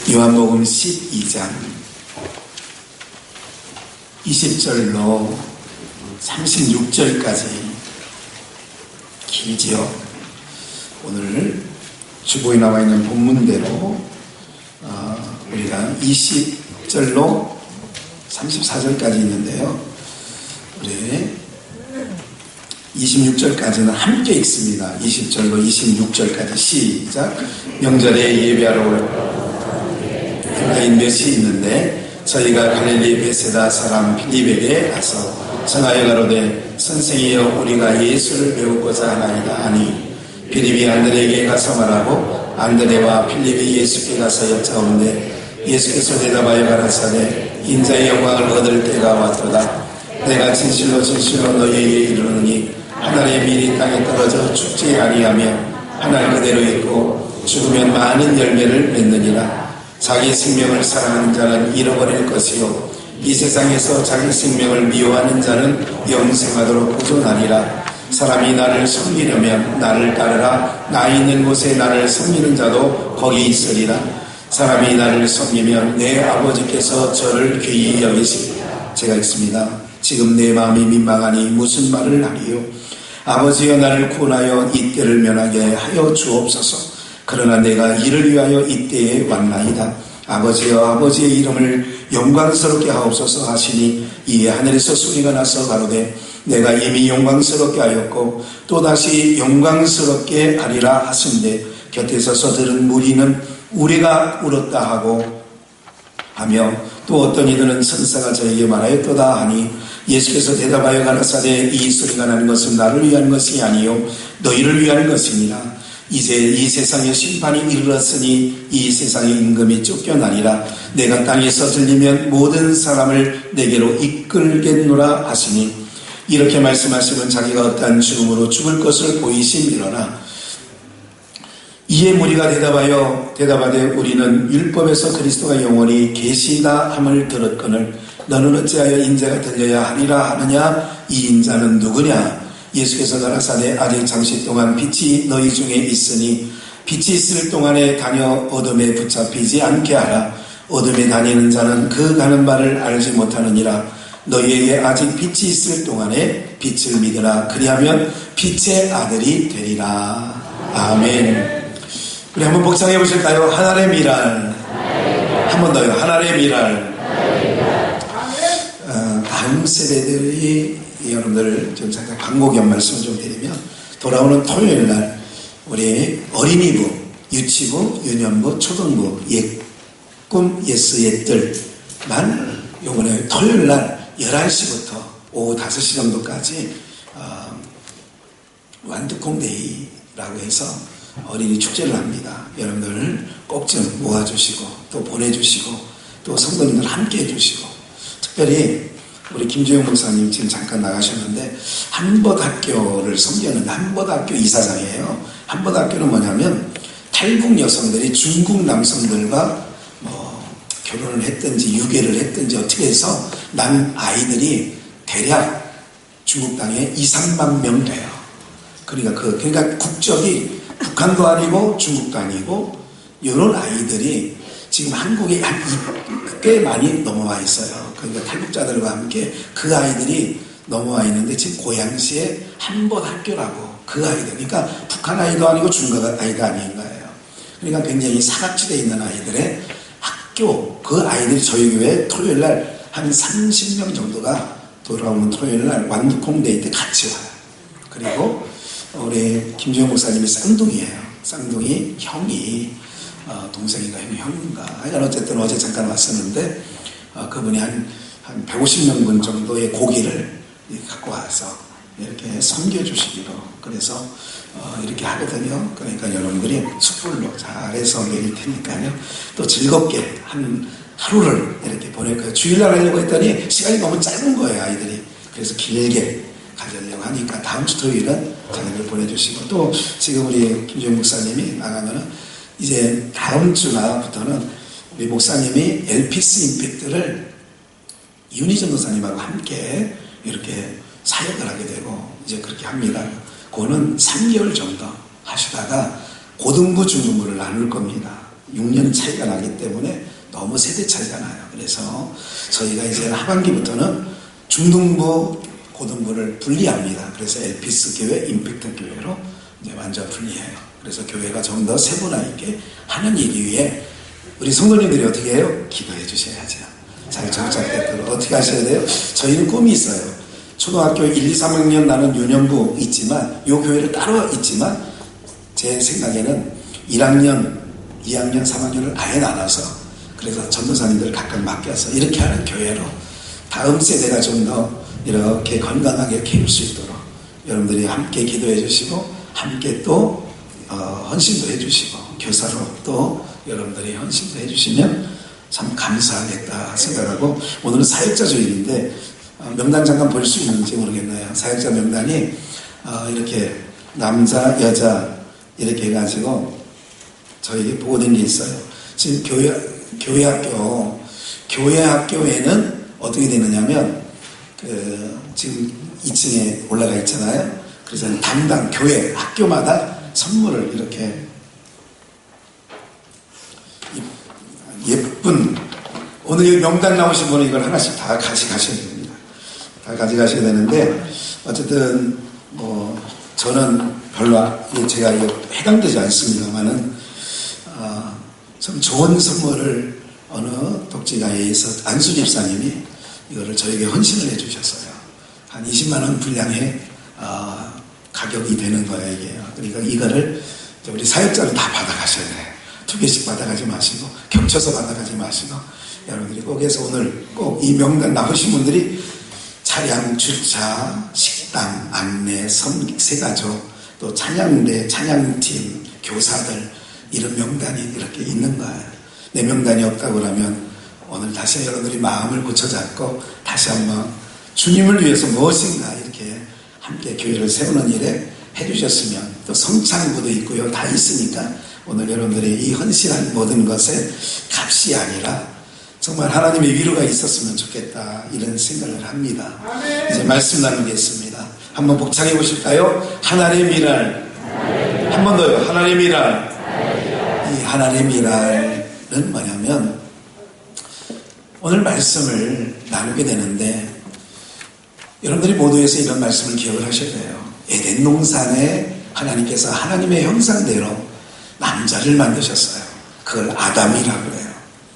요한복음 12장 20절로 36절까지 길지요. 오늘 주보에 나와 있는 본문대로 우리가 20절로 34절까지 있는데요. 우리 26절까지는 함께 읽습니다. 20절로 26절까지 시작. 명절에 예배하러 올 유다인 몇이 있는데 저희가 갈릴리 베세다 사람 빌립에게 가서 전하여 가로되 선생이여 우리가 예수를 배우고자 하나이다 하니 빌립이 안드레에게 가서 말하고 안드레와 빌립이 예수께 가서 여짜오는데 예수께서 대답하여 가라사대 인자의 영광을 얻을 때가 왔도다. 내가 진실로 너희에게 이르노니 하늘의 밀이 땅에 떨어져 죽지 아니하며 하늘 그대로 있고 죽으면 많은 열매를 맺느니라. 자기 생명을 사랑하는 자는 잃어버릴 것이요 이 세상에서 자기 생명을 미워하는 자는 영생하도록 보존하리라. 사람이 나를 섬기려면 나를 따르라. 나 있는 곳에 나를 섬기는 자도 거기 있으리라. 사람이 나를 섬기면 내 아버지께서 저를 귀히 여기시리라. 제가 읽습니다. 지금 내 마음이 민망하니 무슨 말을 하리요. 아버지여 나를 구원하여 이때를 면하게 하여 주옵소서. 그러나 내가 이를 위하여 이때에 왔나이다. 아버지여 아버지의 이름을 영광스럽게 하옵소서 하시니 이에 하늘에서 소리가 나서 가로되 내가 이미 영광스럽게 하였고 또다시 영광스럽게 하리라 하신대 곁에 서서 들은 무리는 우리가 울었다 하며 또 어떤 이들은 천사가 저에게 말하였도다 하니 예수께서 대답하여 가라사대 이 소리가 나는 것은 나를 위한 것이 아니요 너희를 위한 것이니라. 이제 이 세상의 심판이 이르렀으니 이 세상의 임금이 쫓겨나리라. 내가 땅에서 들리면 모든 사람을 내게로 이끌겠노라 하시니 이렇게 말씀하시면 자기가 어떠한 죽음으로 죽을 것을 보이심이로라. 이에 무리가 대답하되 우리는 율법에서 그리스도가 영원히 계시다 함을 들었거늘 너는 어찌하여 인자가 들려야 하리라 하느냐. 이 인자는 누구냐. 예수께서 가라사대 아직 잠시 동안 빛이 너희 중에 있으니 빛이 있을 동안에 다녀 어둠에 붙잡히지 않게 하라. 어둠에 다니는 자는 그 가는 바를 알지 못하느니라. 너희에게 아직 빛이 있을 동안에 빛을 믿으라. 그리하면 빛의 아들이 되리라. 아멘. 우리 한번 복창해 보실까요? 하늘의 미랄. 한 번 더요. 하늘의 미랄. 다음 세대들이 여러분들 좀 잠깐 광고 겸 말씀을 좀 드리면 돌아오는 토요일 날 우리 어린이부, 유치부, 유년부, 초등부, 꿈, 예스, 옛들만 요번에 토요일 날 11시부터 오후 5시 정도까지 완두콩데이라고 해서 어린이 축제를 합니다. 여러분들 꼭 좀 모아주시고 또 보내주시고 또 성도님들 함께 해주시고 특별히 우리 김주영 목사님 지금 잠깐 나가셨는데 한벗학교를 섬기는데 한벗학교 이사장이에요. 한벗학교는 뭐냐면 탈북 여성들이 중국 남성들과 결혼을 했든지 유괴를 했든지 어떻게 해서 난 아이들이 대략 중국 땅에 2~3만 명 돼요. 그러니까 국적이 북한도 아니고 중국도 아니고 이런 아이들이 지금 한국에 꽤 많이 넘어와 있어요. 그러니까 탈북자들과 함께 그 아이들이 넘어와 있는데 지금 고양시에 한벗학교라고 그 아이들, 그러니까 북한 아이도 아니고 중국 아이도 아닌 거예요. 그러니까 굉장히 사각지대에 있는 아이들의 학교, 그 아이들이 저희 교회 토요일 날 한 30명 정도가 돌아오는 토요일 날 완두콩데이 때 같이 와요. 그리고 우리 김주영 목사님이 쌍둥이에요. 쌍둥이 형이 동생인가 형인가 하여간 어쨌든 어제 잠깐 왔었는데 그분이 한 150명분 정도의 고기를 갖고 와서 이렇게 섬겨주시기로 그래서 이렇게 하거든요. 그러니까 여러분들이 숯불로 잘해서 먹일 테니까요. 또 즐겁게 한 하루를 이렇게 보낼 거예요. 주일날 하려고 했더니 시간이 너무 짧은 거예요, 아이들이. 그래서 길게 가지려고 하니까 다음 주 토요일은 자기들 보내주시고 또 지금 우리 김주영 목사님이 나가면은 이제 다음 주나부터는 우리 목사님이 엘피스 임팩트를 윤희전 목사님하고 함께 이렇게 사역을 하게 되고 이제 그렇게 합니다. 그거는 3개월 정도 하시다가 고등부 중등부를 나눌 겁니다. 6년 차이가 나기 때문에 너무 세대 차이가 나요. 그래서 저희가 이제 하반기부터는 중등부, 고등부를 분리합니다. 그래서 엘피스 교회, 임팩트 교회로 이제 완전 분리해요. 그래서 교회가 좀 더 세분화 있게 하는 일 위해 우리 성도님들이 어떻게 해요? 기도해 주셔야죠. 잘 정착되도록 어떻게 하셔야 돼요? 저희는 꿈이 있어요. 초등학교 1, 2, 3학년 나는 유년부 있지만 이 교회를 따로 있지만 제 생각에는 1학년, 2학년, 3학년을 아예 나눠서 그래서 전도사님들을 각각 맡겨서 이렇게 하는 교회로 다음 세대가 좀 더 이렇게 건강하게 키울 수 있도록 여러분들이 함께 기도해 주시고 함께 또 헌신도 해 주시고 교사로 또 여러분들이 헌신도 해 주시면 참 감사하겠다 생각하고 오늘은 사역자 주일인데 명단 잠깐 볼 수 있는지 모르겠네요. 사역자 명단이 이렇게 남자, 여자 이렇게 해가지고 저에게 보고된 게 있어요. 지금 교회 학교에는 어떻게 되느냐면 지금 2층에 올라가 있잖아요. 그래서 담당 교회 학교마다 선물을 이렇게 예쁜 오늘 여기 명단 나오신 분은 이걸 하나씩 다 가져가셔야 됩니다. 다 가져가셔야 되는데 어쨌든 뭐 저는 별로 제가 해당되지 않습니다만은 참 좋은 선물을 어느 독지가에서 안수 집사님이 이거를 저에게 헌신을 해주셨어요. 한 20만 원 분량의 가격이 되는 거예요 이게. 그러니까 이거를 우리 사역자는 다 받아가셔야 돼요. 2개씩 받아가지 마시고 겹쳐서 받아가지 마시고 여러분들이 꼭 해서 오늘 꼭 이 명단 나오신 분들이 차량, 주차, 식당, 안내, 세가족 또 찬양대, 찬양팀, 교사들 이런 명단이 이렇게 있는 거예요. 내 명단이 없다고 그러면 오늘 다시 여러분들이 마음을 고쳐잡고 다시 한번 주님을 위해서 무엇인가 이렇게 함께 교회를 세우는 일에 해주셨으면 또 성창부도 있고요. 다 있으니까 오늘 여러분들이 이 헌신한 모든 것에 값이 아니라 정말 하나님의 위로가 있었으면 좋겠다 이런 생각을 합니다. 이제 말씀 나누겠습니다. 한번 복창해 보실까요? 하나님의 미랄. 한 번 더요. 하나님의 미랄. 이 하나님의 미랄은 뭐냐면 오늘 말씀을 나누게 되는데 여러분들이 모두에서 이런 말씀을 기억을 하셔야 돼요. 에덴 동산에 하나님께서 하나님의 형상대로 남자를 만드셨어요. 그걸 아담이라고 해요.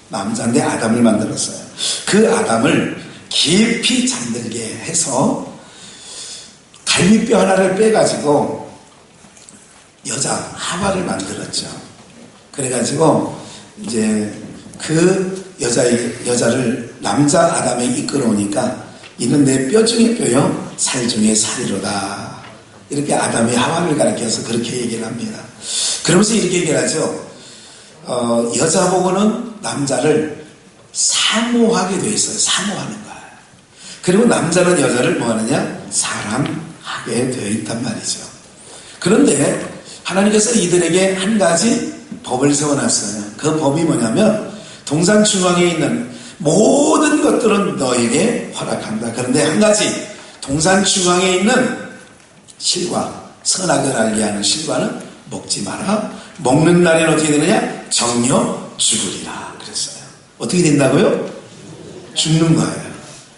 남자인데 아담을 만들었어요. 그 아담을 깊이 잠들게 해서 갈비뼈 하나를 빼가지고 여자 하와를 만들었죠. 그래가지고 이제 그 여자를 남자 아담에 이끌어오니까 이는 내 뼈 중에 뼈요 살 중에 살이로다. 이렇게 아담이 하와를 가리켜서 그렇게 얘기를 합니다. 그러면서 이렇게 얘기를 하죠. 여자 보고는 남자를 사모하게 돼 있어요. 사모하는 거예요. 그리고 남자는 여자를 뭐 하느냐? 사랑하게 되어 있단 말이죠. 그런데 하나님께서 이들에게 한 가지 법을 세워놨어요. 그 법이 뭐냐면 동산 중앙에 있는 모든 것들은 너에게 허락한다. 그런데 한 가지 동산 중앙에 있는 실과 선악을 알게 하는 실과는 먹지 마라. 먹는 날에는 어떻게 되느냐? 정녕 죽으리라 그랬어요. 어떻게 된다고요? 죽는 거예요.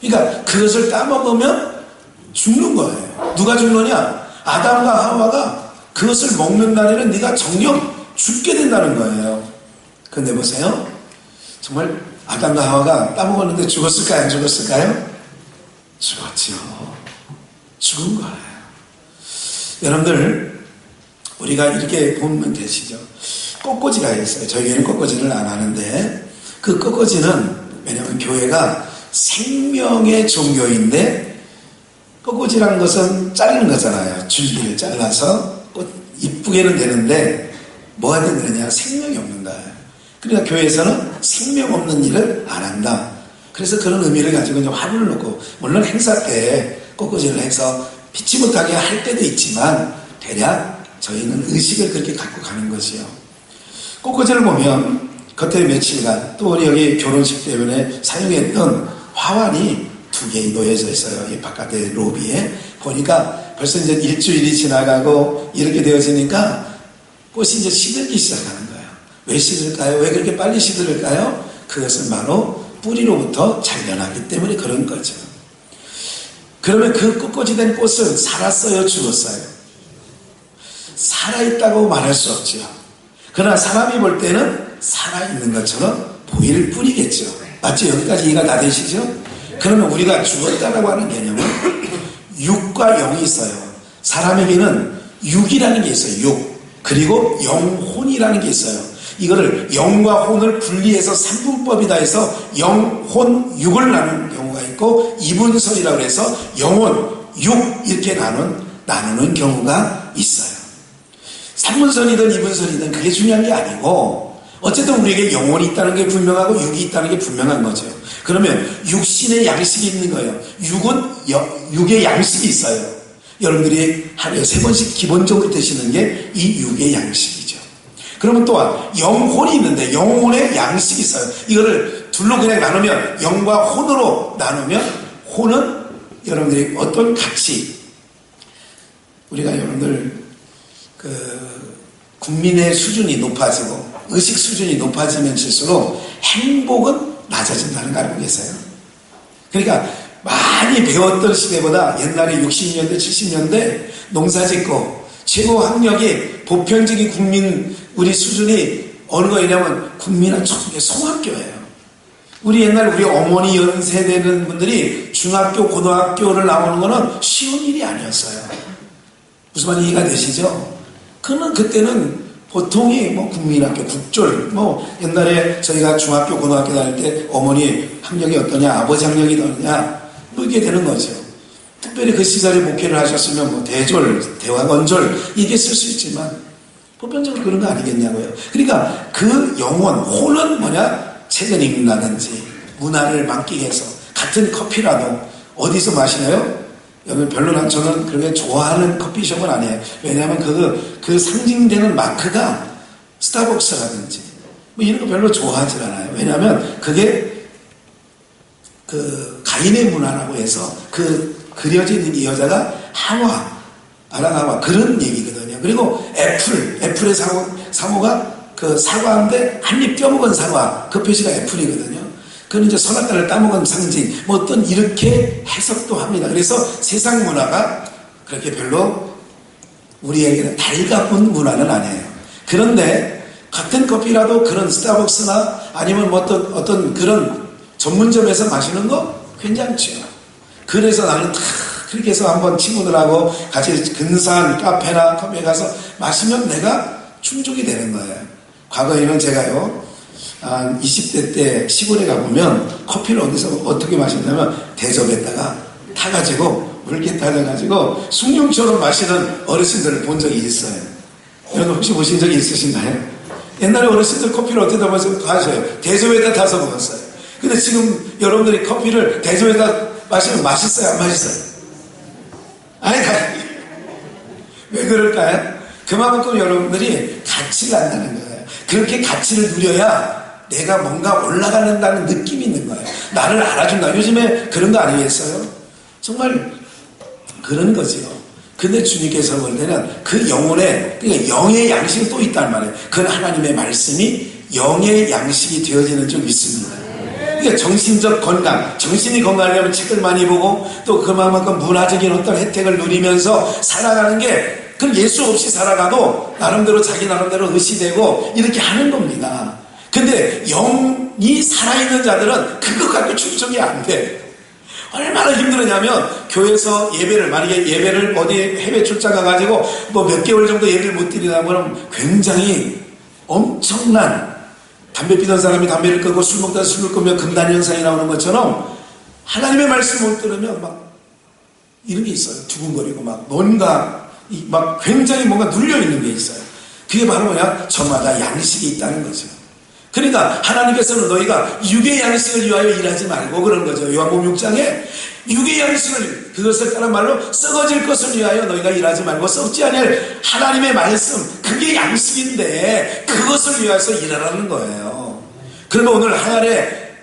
그러니까 그것을 따먹으면 죽는 거예요. 누가 죽느냐? 아담과 하와가 그것을 먹는 날에는 네가 정녕 죽게 된다는 거예요. 근데 보세요. 정말 아담과 하와가 따먹었는데 죽었을까요? 안 죽었을까요? 죽었죠. 죽은 거예요. 여러분들 우리가 이렇게 보면 되시죠. 꽃꽂이가 있어요. 저희에는 꽃꽂이를 안 하는데 그 꽃꽂이는 왜냐하면 교회가 생명의 종교인데 꽃꽂이라는 것은 자르는 거잖아요. 줄기를 잘라서 꽃 이쁘게는 되는데 뭐가 되느냐? 생명이 없는 거예요. 그러니까 교회에서는 생명 없는 일을 안 한다. 그래서 그런 의미를 가지고 이제 화분을 놓고 물론 행사 때 꽃꽂이를 해서 피치 못하게 할 때도 있지만 대략 저희는 의식을 그렇게 갖고 가는 것이요. 꽃꽂이를 보면 겉에 며칠간 또 우리 여기 결혼식 때문에 사용했던 화환이 2개 놓여져 있어요. 이 바깥에 로비에 보니까 벌써 이제 일주일이 지나가고 이렇게 되어지니까 꽃이 이제 시들기 시작하는 거예요. 왜 시들까요? 왜 그렇게 빨리 시들을까요? 그것은 바로 뿌리로부터 잘려나기 때문에 그런 거죠. 그러면 그 꿋꿋이 된 꽃은 살았어요? 죽었어요? 살아있다고 말할 수 없죠. 그러나 사람이 볼 때는 살아있는 것처럼 보일 뿐이겠죠. 맞죠? 여기까지 이해가 다 되시죠? 그러면 우리가 죽었다라고 하는 개념은 육과 영이 있어요. 사람에게는 육이라는 게 있어요. 육. 그리고 영혼이라는 게 있어요. 이거를 영과 혼을 분리해서 삼분법이다 해서 영혼, 육을 나누는 경우가 있고 이분설이라고 해서 영혼, 육 이렇게 나누는 경우가 있어요. 삼분설이든 이분설이든 그게 중요한 게 아니고 어쨌든 우리에게 영혼이 있다는 게 분명하고 육이 있다는 게 분명한 거죠. 그러면 육신의 양식이 있는 거예요. 육의 양식이 있어요. 여러분들이 하루에 3번씩 기본적으로 드시는 게 이 육의 양식이죠. 그러면 또한 영혼이 있는데 영혼의 양식이 있어요. 이거를 둘로 그냥 나누면 영과 혼으로 나누면 혼은 여러분들이 어떤 가치, 우리가 여러분들 국민의 수준이 높아지고 의식 수준이 높아지면 질수록 행복은 낮아진다는 거 알고 계세요? 그러니까 많이 배웠던 시대보다 옛날에 60년대 70년대 농사짓고 최고 학력이 보편적인 국민 우리 수준이 어느 거냐면 국민은 송학교예요. 우리 옛날 우리 어머니 연세되는 분들이 중학교 고등학교를 나오는 거는 쉬운 일이 아니었어요. 무슨 말인지 이해가 되시죠? 그때는 보통이 국민학교, 국졸, 옛날에 저희가 중학교, 고등학교 다닐 때 어머니 학력이 어떠냐, 아버지 학력이 어떠냐, 이게 되는 거죠. 특별히 그 시절에 목회를 하셨으면 대졸, 대왕원졸, 이게 쓸 수 있지만, 보편적으로 그런 거 아니겠냐고요. 그러니까 그 영혼, 혼은 뭐냐? 책을 읽는다든지, 문화를 만끽 해서, 같은 커피라도 어디서 마시나요? 여기 별로 저는 그렇게 좋아하는 커피숍은 아니에요. 왜냐하면 그 상징되는 마크가 스타벅스라든지 이런 거 별로 좋아하지 않아요. 왜냐하면 그게 가인의 문화라고 해서 그려져 있는 이 여자가 하와, 아랑하와 그런 얘기거든요. 그리고 애플의 상호가 사과인데 한 입 껴먹은 사과, 그 표시가 애플이거든요. 그건 이제 선악과를 따먹은 상징, 어떤 이렇게 해석도 합니다. 그래서 세상 문화가 그렇게 별로 우리에게는 달가운 문화는 아니에요. 그런데 같은 커피라도 그런 스타벅스나 아니면 어떤 그런 전문점에서 마시는 거 괜찮죠. 그래서 나는 그렇게 해서 한번 친구들하고 같이 근사한 카페나 커피에 가서 마시면 내가 충족이 되는 거예요. 과거에는 제가요, 20대 때 시골에 가보면 커피를 어떻게 마셨냐면 대접에다가 타가지고 물개 타져가지고 숭늉처럼 마시는 어르신들을 본 적이 있어요. 여러분 혹시 보신 적이 있으신가요? 옛날에 어르신들 커피를 어떻게 마셔요? 대접에다 타서 먹었어요. 근데 지금 여러분들이 커피를 대접에다 마시면 맛있어요? 안 맛있어요? 아니, 왜 그럴까요? 그만큼 여러분들이 가치를 안다는 거예요. 그렇게 가치를 누려야 내가 뭔가 올라가는다는 느낌이 있는 거예요. 나를 알아준다. 요즘에 그런 거 아니겠어요? 정말 그런 거지요. 근데 주님께서 볼 때는 그 영혼에, 그러니까 영의 양식이 또 있단 말이에요. 그건 하나님의 말씀이 영의 양식이 되어지는 좀 있습니다. 그러니까 정신적 건강, 정신이 건강하려면 책을 많이 보고 또 그만큼 문화적인 어떤 혜택을 누리면서 살아가는 게 그건 예수 없이 살아가도 나름대로 자기 나름대로 의시되고 이렇게 하는 겁니다. 근데 영이 살아있는 자들은 그것 갖고 충족이 안 돼. 얼마나 힘들었냐면 교회에서 만약에 예배를 어디 해외 출장 가가지고 몇 개월 정도 예배를 못 드리다 보면 굉장히 엄청난 담배 피던 사람이 담배를 끄고 술 먹다 술을 끄면 금단현상이 나오는 것처럼 하나님의 말씀을 못 들으면 이런 게 있어요. 두근거리고 뭔가 굉장히 뭔가 눌려있는 게 있어요. 그게 바로 뭐냐? 저마다 양식이 있다는 거죠. 그러니까 하나님께서는 너희가 육의 양식을 위하여 일하지 말고 그런 거죠. 요한복음 6장에 육의 양식을, 그것을 다른 말로 썩어질 것을 위하여 너희가 일하지 말고 썩지 않을 하나님의 말씀, 그게 양식인데 그것을 위해서 일하라는 거예요. 그러면 오늘 하늘에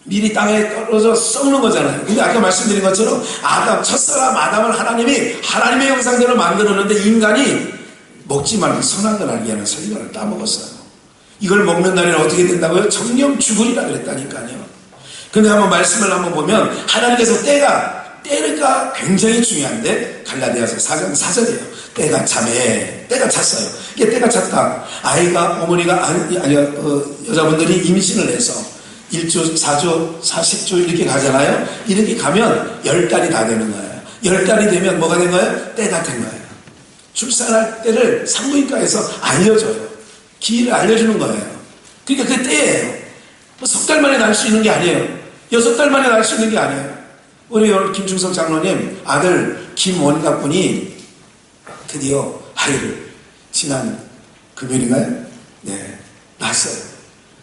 밀이 땅에 떨어져 썩는 거잖아요. 근데 아까 말씀드린 것처럼 첫사람 아담을 하나님이 하나님의 형상대로 만들었는데 인간이 먹지 말고 선한 걸 알게 하는 선악과를 따먹었어요. 이걸 먹는 날에는 어떻게 된다고요? 정령 죽으리라 그랬다니까요. 근데 한번 말씀을 한번 보면 하나님께서 때가 굉장히 중요한데 갈라디아서 4장 4절이에요. 때가 찼어요. 이게 때가 찼다. 아이가 어머니가 여자분들이 임신을 해서 1주, 4주, 40주 이렇게 가잖아요. 이렇게 가면 10달이 다 되는 거예요. 10달이 되면 뭐가 된 거예요? 때가 된 거예요. 출산할 때를 산부인과에서 알려줘요. 기일을 알려주는 거예요. 그러니까 그 때예요. 석 달 만에 날 수 있는 게 아니에요. 6달 만에 날 수 있는 게 아니에요. 우리 김충석 장로님 아들 김원갑 군이 드디어 아이를 지난 금요일인가요? 네, 낳았어요.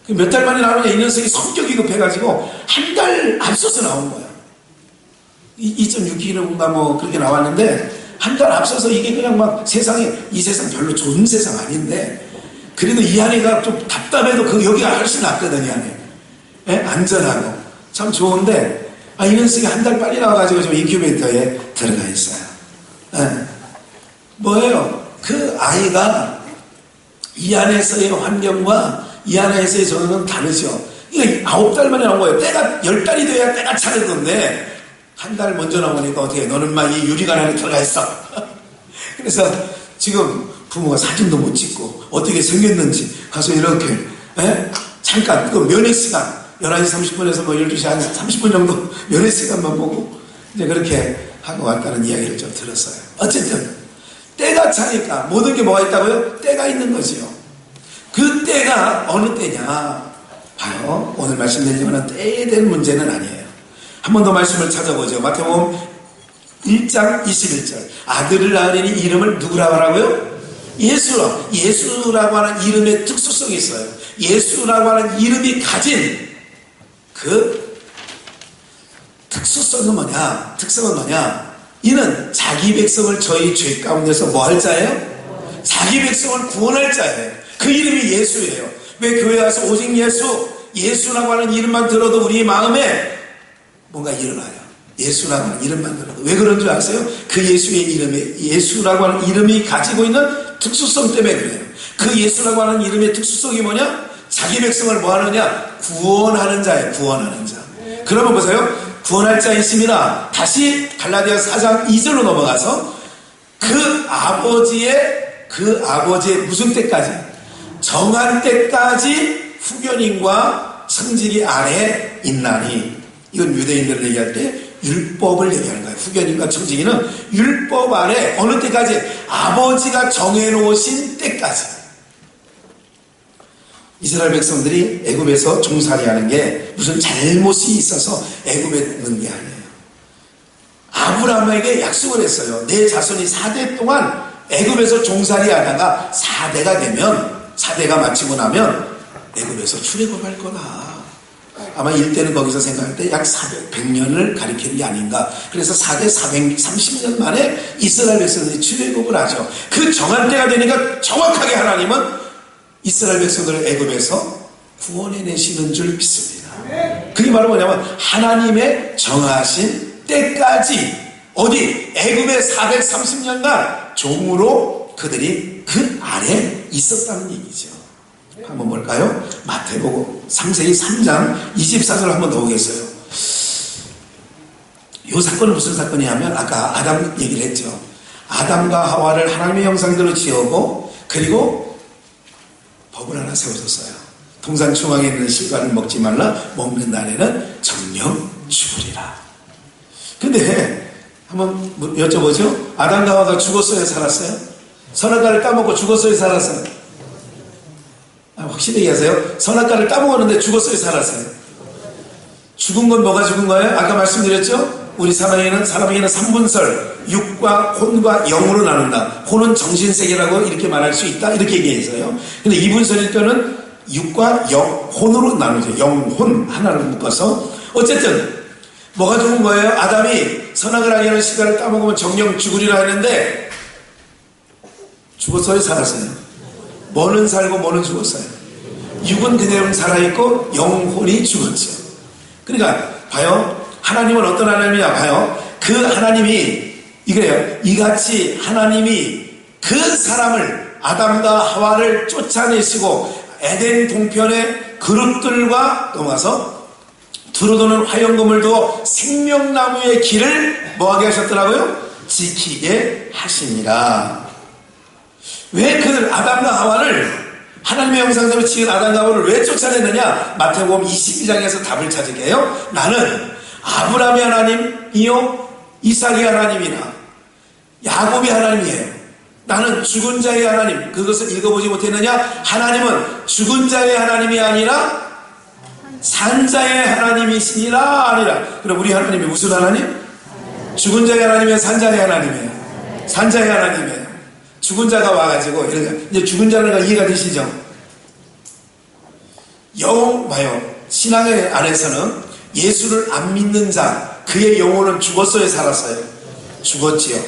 몇 달 만에 나오냐. 이 녀석이 성격이 급해가지고 한 달 앞서서 나온 거야. 2.6kg인가 뭐 그렇게 나왔는데 한 달 앞서서 이게 그냥 막 이 세상 별로 좋은 세상 아닌데 그래도 이 아내가 좀 답답해도 여기가 훨씬 낫거든. 이 아내. 예? 안전하고 참 좋은데 이 녀석이 한 달 빨리 나와가지고 좀 인큐베이터에 들어가 있어요. 예. 뭐예요? 그 아이가 이 안에서의 환경과 이 안에서의 저는 다르죠. 이게 9달 만에 나온 거예요. 때가 10달이 돼야 때가 차리던데 한 달 먼저 나오니까 어떻게 해? 너는 막 이 유리관 안에 들어가 있어. 그래서 지금 부모가 사진도 못 찍고 어떻게 생겼는지 가서 이렇게 잠깐 그 면회 시간 11시 30분에서 뭐 12시 한 30분 정도 면회 시간만 보고 이제 그렇게 하고 왔다는 이야기를 좀 들었어요. 어쨌든 때가 차니까 모든 게 뭐가 있다고요? 때가 있는 거지요. 그 때가 어느 때냐? 봐요. 오늘 말씀드리는 때에 대한 문제는 아니에요. 한 번 더 말씀을 찾아보죠. 마태복음 1장 21절. 아들을 낳으리니 이름을 누구라고 하라고요? 예수라고 하는 이름의 특수성이 있어요. 예수라고 하는 이름이 가진 그 특수성은 뭐냐? 특성은 뭐냐? 이는 자기 백성을 저희 죄 가운데서 뭐 할 자예요? 자기 백성을 구원할 자예요. 그 이름이 예수예요. 왜 교회 와서 오직 예수라고 하는 이름만 들어도 우리 마음에 뭔가 일어나요. 예수라고 하는 이름만 들어도. 왜 그런 줄 아세요? 그 예수라고 하는 이름이 가지고 있는 특수성 때문에 그래요. 그 예수라고 하는 이름의 특수성이 뭐냐? 자기 백성을 뭐 하느냐? 구원하는 자예요. 구원하는 자. 그러면 보세요. 구원할 자 있습니다. 다시 갈라디아 4장 2절로 넘어가서 그 아버지의 무슨 때까지? 정한 때까지 후견인과 청지기 아래에 있나니. 이건 유대인들을 얘기할 때 율법을 얘기하는 거예요. 후견인과 청지기는 율법 아래 어느 때까지? 아버지가 정해놓으신 때까지. 이스라엘 백성들이 애굽에서 종살이하는 게 무슨 잘못이 있어서 애굽에 있는 게 아니에요. 아브라함에게 약속을 했어요. 내 자손이 4대 동안 애굽에서 종살이하다가 4대가 마치고 나면 애굽에서 출애굽할 거다. 아마 일대는 거기서 생각할 때 약 100년을 가리키는 게 아닌가. 그래서 4대 430년 만에 이스라엘 백성들이 출애굽을 하죠. 그 정한 때가 되니까 정확하게 하나님은 이스라엘 백성들을 애굽에서 구원해내시는 줄 믿습니다. 그게 바로 뭐냐면 하나님의 정하신 때까지 어디? 애굽의 430년간 종으로 그들이 그 아래 있었다는 얘기죠. 한번 볼까요? 마태복음 3장 24절 한번 넣어보겠어요. 이 사건은 무슨 사건이냐면 아까 아담 얘기를 했죠. 아담과 하와를 하나님의 형상대로 지어고 그리고 법을 하나 세워줬어요. 동산 중앙에 있는 실과를 먹지 말라. 먹는 날에는 정령 죽으리라. 근데 한번 여쭤보죠. 아담과 하와가 죽었어요? 살았어요? 선악과를 따먹고 죽었어요? 살았어요? 확실히 얘기하세요. 선악과를 따먹었는데 죽었어요? 살았어요? 죽은 건 뭐가 죽은 거예요? 아까 말씀드렸죠? 우리 사람에게는 3분설, 육과 혼과 영으로 나눈다. 혼은 정신세계라고 이렇게 말할 수 있다. 이렇게 얘기했어요. 근데 2분설일 때는 육과 영, 혼으로 나누죠. 영혼 하나를 묶어서. 어쨌든 뭐가 죽은 거예요? 아담이 선악을 하게 하는 시간을 따먹으면 정령 죽으리라 했는데 죽었어요? 살았어요? 뭐는 살고 뭐는 죽었어요? 육은 그대로 살아있고 영혼이 죽었죠. 그러니까 봐요. 하나님은 어떤 하나님이냐 봐요. 그 하나님이 이거예요. 이같이 하나님이 그 사람을 아담과 하와를 쫓아내시고 에덴 동편의 그룹들과 넘어가서 두루도는 화염금을 두어 생명나무의 길을 뭐하게 하셨더라고요? 지키게 하시니라. 왜 그 아담과 하와를 하나님의 형상대로 지은 아담과 하와를 왜 쫓아냈느냐? 마태복음 22장에서 답을 찾을게요. 나는 아브라함의 하나님이요 이삭의 하나님이나 야곱의 하나님이에요. 나는 죽은 자의 하나님. 그것을 읽어보지 못했느냐? 하나님은 죽은 자의 하나님이 아니라 산 자의 하나님이시니라 아니라. 그럼 우리 하나님이 무슨 하나님? 죽은 자의 하나님이에요? 산 자의 하나님이에요? 산 자의 하나님이에요. 죽은 자가 와가지고 이제 죽은 자가 이해가 되시죠? 봐요. 신앙의 안에서는 예수를 안 믿는 자, 그의 영혼은 죽었어요, 살았어요? 죽었지요.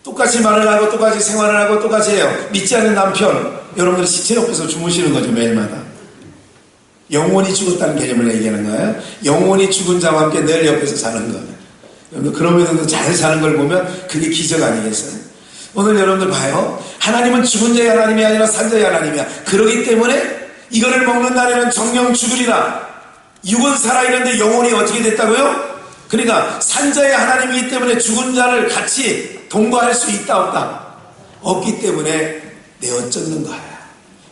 똑같이 말을 하고 똑같이 생활을 하고 똑같이 해요. 믿지 않는 남편, 여러분들 시체 옆에서 주무시는 거죠, 매일마다. 영혼이 죽었다는 개념을 얘기하는 거예요. 영혼이 죽은 자와 함께 늘 옆에서 사는 거예요. 여러분들 그러면서 잘 사는 걸 보면 그게 기적 아니겠어요? 오늘 여러분들 봐요. 하나님은 죽은 자의 하나님이 아니라 산 자의 하나님이야. 그러기 때문에 이거를 먹는 날에는 정령 죽으리라. 육은 살아있는데 영혼이 어떻게 됐다고요? 그러니까 산자의 하나님이기 때문에 죽은 자를 같이 동거할 수 있다 없다? 없기 때문에 내어쫓는 거야.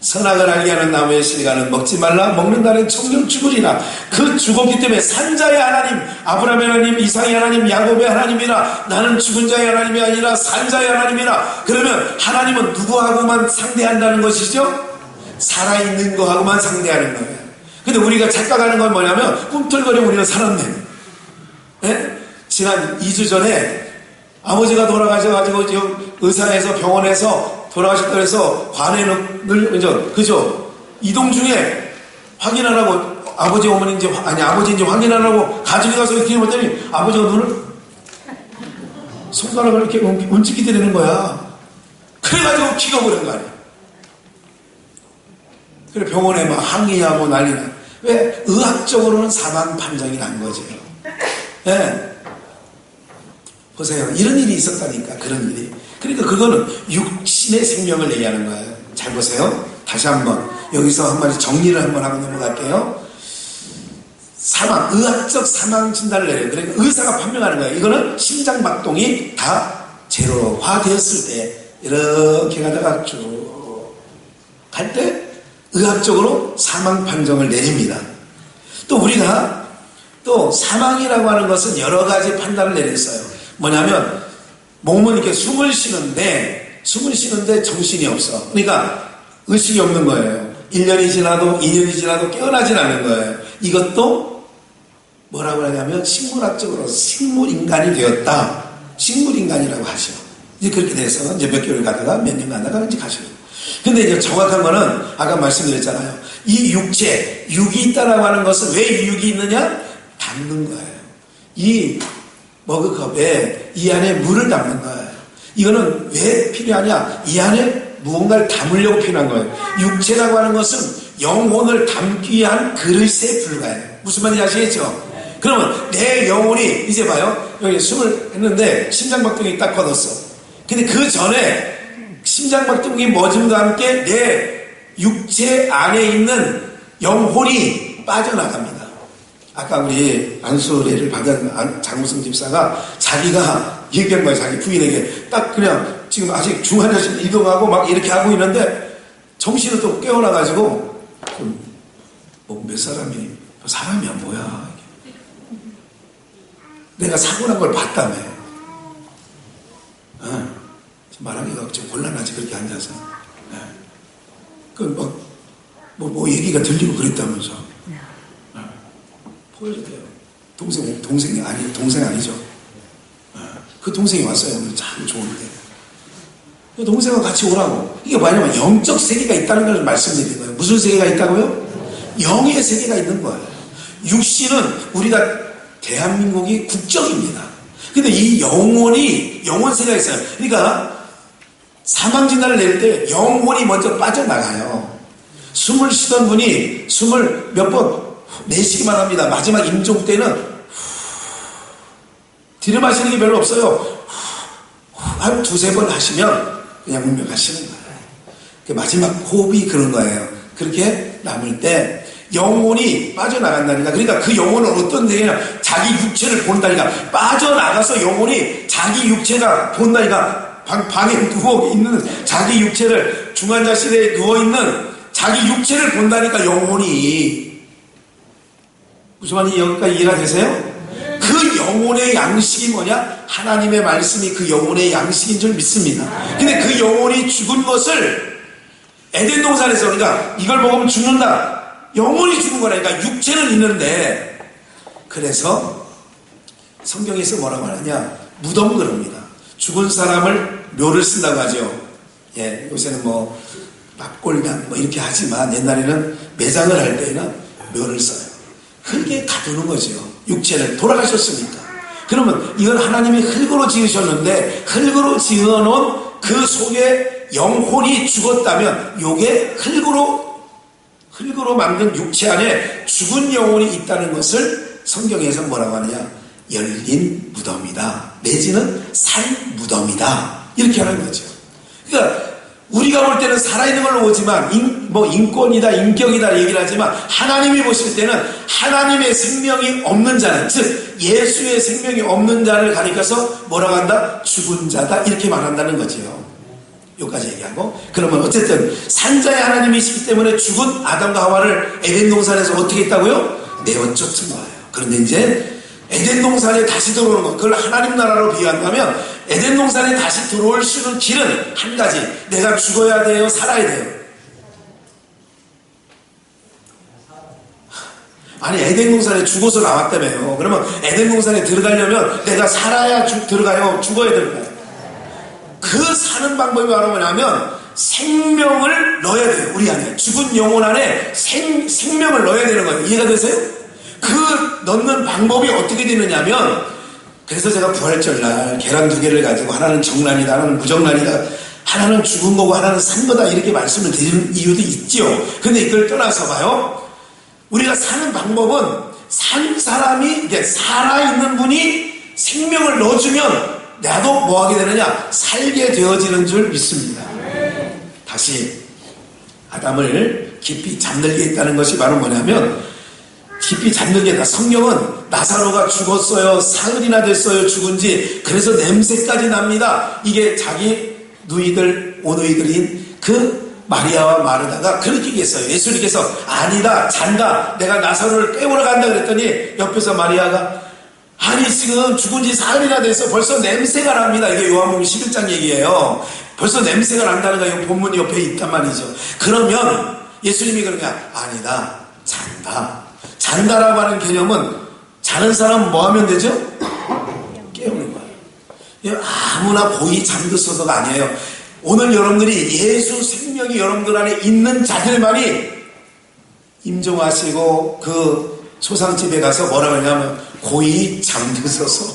선악을 알게 하는 나무의 실과는 먹지 말라. 먹는 날엔 정령 죽으리라. 그 죽었기 때문에 산자의 하나님, 아브라함의 하나님, 이삭의 하나님, 야곱의 하나님이라. 나는 죽은 자의 하나님이 아니라 산자의 하나님이라. 그러면 하나님은 누구하고만 상대한다는 것이죠? 살아있는 거하고만 상대하는 거예요. 근데 우리가 착각하는 건 뭐냐면 꿈틀거리면 우리는 살았네. 네? 지난 2주 전에 아버지가 돌아가셔가지고 의사에서 병원에서 돌아가셨다고 해서 관에는 그죠? 이동 중에 확인하라고 아버지 어머니인지 아버지인지 확인하라고 가족이 가서 이렇게 봤더니 아버지가 눈을 손가락을 이렇게 움직이게 되는 거야. 그래가지고 피가 오른 거 아니야. 그래 병원에 막 항의하고 난리나. 왜? 의학적으로는 사망 판정이 난 거죠. 네. 보세요. 이런 일이 있었다니까. 그런 일이. 그러니까 그거는 육신의 생명을 얘기하는 거예요. 잘 보세요. 다시 한번 여기서 한 마디 정리를 한번 하고 넘어갈게요. 사망, 의학적 사망 진단을 내려요. 그러니까 의사가 판명하는 거예요. 이거는 심장박동이 다 제로화되었을 때 이렇게 가다가 쭉 갈 때 의학적으로 사망 판정을 내립니다. 또 우리가 또 사망이라고 하는 것은 여러 가지 판단을 내렸어요. 뭐냐면 몸은 이렇게 숨을 쉬는데 정신이 없어. 그러니까 의식이 없는 거예요. 1년이 지나도 2년이 지나도 깨어나진 않는 거예요. 이것도 뭐라고 하냐면 식물학적으로 식물인간이 되었다. 식물인간이라고 하죠. 이제 그렇게 돼서 이제 몇 개월 가다가 몇 년 가다가 이제 가시고. 근데 이제 정확한 거는 아까 말씀드렸잖아요. 이 육체, 육이 있다라고 하는 것은 왜 육이 있느냐? 담는 거예요. 이 머그컵에 이 안에 물을 담는 거예요. 이거는 왜 필요하냐? 이 안에 무언가를 담으려고 필요한 거예요. 육체라고 하는 것은 영혼을 담기 위한 그릇에 불과해요. 무슨 말인지 아시겠죠? 그러면 내 영혼이 이제 봐요. 여기 숨을 했는데 심장박동이 딱 걷었어. 근데 그 전에 심장박동이 멎음과 함께 내 육체 안에 있는 영혼이 빠져나갑니다. 아까 우리 안수례를 받은 장무성 집사가 자기가 얘기한 거예요. 자기 부인에게 딱 그냥 지금 아직 중환자실 이동하고 막 이렇게 하고 있는데 정신을 또 깨어나가지고 몇 사람이야 뭐야. 내가 사고 난 걸 봤다며. 말하기가 좀 곤란하지 그렇게 앉아서. 뭐 얘기가 들리고 그랬다면서. 보여줘요. 동생이 아니죠. 그 동생이 왔어요. 참 좋은데. 그 동생과 같이 오라고. 이게 뭐냐면 영적 세계가 있다는 걸 말씀드리는 거예요. 무슨 세계가 있다고요? 영의 세계가 있는 거예요. 육신은 우리가 대한민국이 국적입니다. 근데 이 영혼 세계가 있어요. 그러니까 사망 진단을 내릴 때 영혼이 먼저 빠져나가요. 숨을 쉬던 분이 숨을 몇 번 내쉬기만 합니다. 마지막 임종 때는 들이마시는 게 별로 없어요. 한 두세 번 하시면 그냥 운명하시는 거예요. 마지막 호흡이 그런 거예요. 그렇게 남을 때 영혼이 빠져나간다니까. 그러니까 그 영혼은 어떤 데냐, 자기 육체를 본다니까. 빠져나가서 영혼이 자기 육체가 본다니까. 방에 누워있는 자기 육체를, 중환자실에 누워있는 자기 육체를 본다니까. 영혼이. 무슨 말인지 여기까지 이해가 되세요? 그 영혼의 양식이 뭐냐? 하나님의 말씀이 그 영혼의 양식인 줄 믿습니다. 근데 그 영혼이 죽은 것을 에덴 동산에서, 그러니까 이걸 먹으면 죽는다, 영혼이 죽은 거라니까. 육체는 있는데. 그래서 성경에서 뭐라고 하느냐, 무덤 그럽니다. 죽은 사람을 묘를 쓴다고 하죠. 예, 요새는 뭐 납골당 뭐 이렇게 하지만 옛날에는 매장을 할 때는 묘를 써요. 흙에 가두는 거죠. 육체를. 돌아가셨으니까. 그러면 이건 하나님이 흙으로 지으셨는데, 흙으로 지어놓은 그 속에 영혼이 죽었다면 요게 흙으로 만든 육체 안에 죽은 영혼이 있다는 것을 성경에서 뭐라고 하느냐, 열린 무덤이다, 내지는 살 무덤이다, 이렇게 하는 거죠. 그러니까 우리가 볼 때는 살아있는 걸로 보지만 인권이다, 인격이다 얘기를 하지만 하나님이 보실 때는 하나님의 생명이 없는 자는, 즉 예수의 생명이 없는 자를 가리켜서 뭐라고 한다? 죽은 자다, 이렇게 말한다는 거지요. 여기까지 얘기하고, 그러면 어쨌든 산자의 하나님이시기 때문에 죽은 아담과 하와를 에덴 동산에서 어떻게 했다고요? 내어 쫓은 거예요. 그런데 이제 에덴 동산에 다시 들어오는 것, 그걸 하나님 나라로 비유한다면 에덴 동산에 다시 들어올 수 있는 길은 한 가지, 내가 죽어야 돼요, 살아야 돼요? 아니, 에덴 동산에 죽어서 나왔다며요. 그러면 에덴 동산에 들어가려면 내가 살아야 들어가요, 죽어야 들어가요? 그 사는 방법이 바로 뭐냐면 생명을 넣어야 돼요. 우리 안에 죽은 영혼 안에 생명을 넣어야 되는 거예요. 이해가 되세요? 그 넣는 방법이 어떻게 되느냐면, 그래서 제가 부활절날 계란 2개를 가지고 하나는 정란이다, 하나는 무정란이다, 하나는 죽은 거고 하나는 산 거다, 이렇게 말씀을 드리는 이유도 있죠. 근데 이걸 떠나서 봐요. 우리가 사는 방법은 산 사람이, 이제 살아있는 분이 생명을 넣어주면 나도 뭐 하게 되느냐? 살게 되어지는 줄 믿습니다. 다시 아담을 깊이 잠들게 했다는 것이 바로 뭐냐면, 깊이 잠들게 했다. 성경은 나사로가 죽었어요, 사흘이나 됐어요, 죽은 지. 그래서 냄새까지 납니다. 이게 자기 누이들, 오누이들인 그 마리아와 마르다가 그렇게 얘기했어요. 예수님께서 아니다, 잔다, 내가 나사로를 깨우러 간다 그랬더니 옆에서 마리아가, 아니 지금 죽은 지 사흘이나 돼서 벌써 냄새가 납니다. 이게 요한복음 11장 얘기예요. 벌써 냄새가 난다는 거, 이 본문 옆에 있단 말이죠. 그러면 예수님이 그러냐, 아니다, 잔다. 잔다라고 하는 개념은, 자는 사람은 뭐 하면 되죠? 깨우는 거예요. 아무나 고이 잠들어서가 아니에요. 오늘 여러분들이 예수 생명이 여러분들 안에 있는 자들만이 임종하시고 그 소상집에 가서 뭐라고 하냐면 고이 잠드셔서,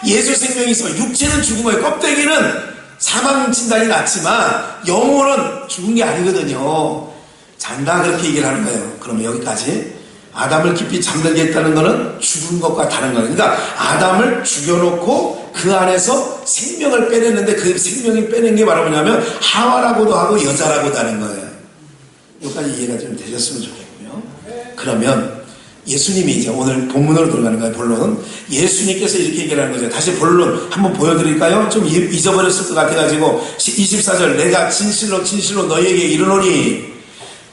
예수 생명이 있어. 육체는 죽은 거예요. 껍데기는 사망 진단이 났지만 영혼은 죽은 게 아니거든요. 잔다, 그렇게 얘기를 하는 거예요. 그러면 여기까지 아담을 깊이 잠들게 했다는 것은 죽은 것과 다른 거예요. 그러니까 아담을 죽여놓고 그 안에서 생명을 빼냈는데, 그 생명이 빼낸 게 바로 뭐냐면 하와라고도 하고 여자라고도 하는 거예요. 여기까지 이해가 좀 되셨으면 좋겠고요. 그러면 예수님이 이제 오늘 본문으로 들어가는 거예요. 본론은 예수님께서 이렇게 얘기를 하는 거죠. 다시 본론 한번 보여드릴까요? 좀 잊어버렸을 것 같아가지고 24절, 내가 진실로 진실로 너희에게 이르노니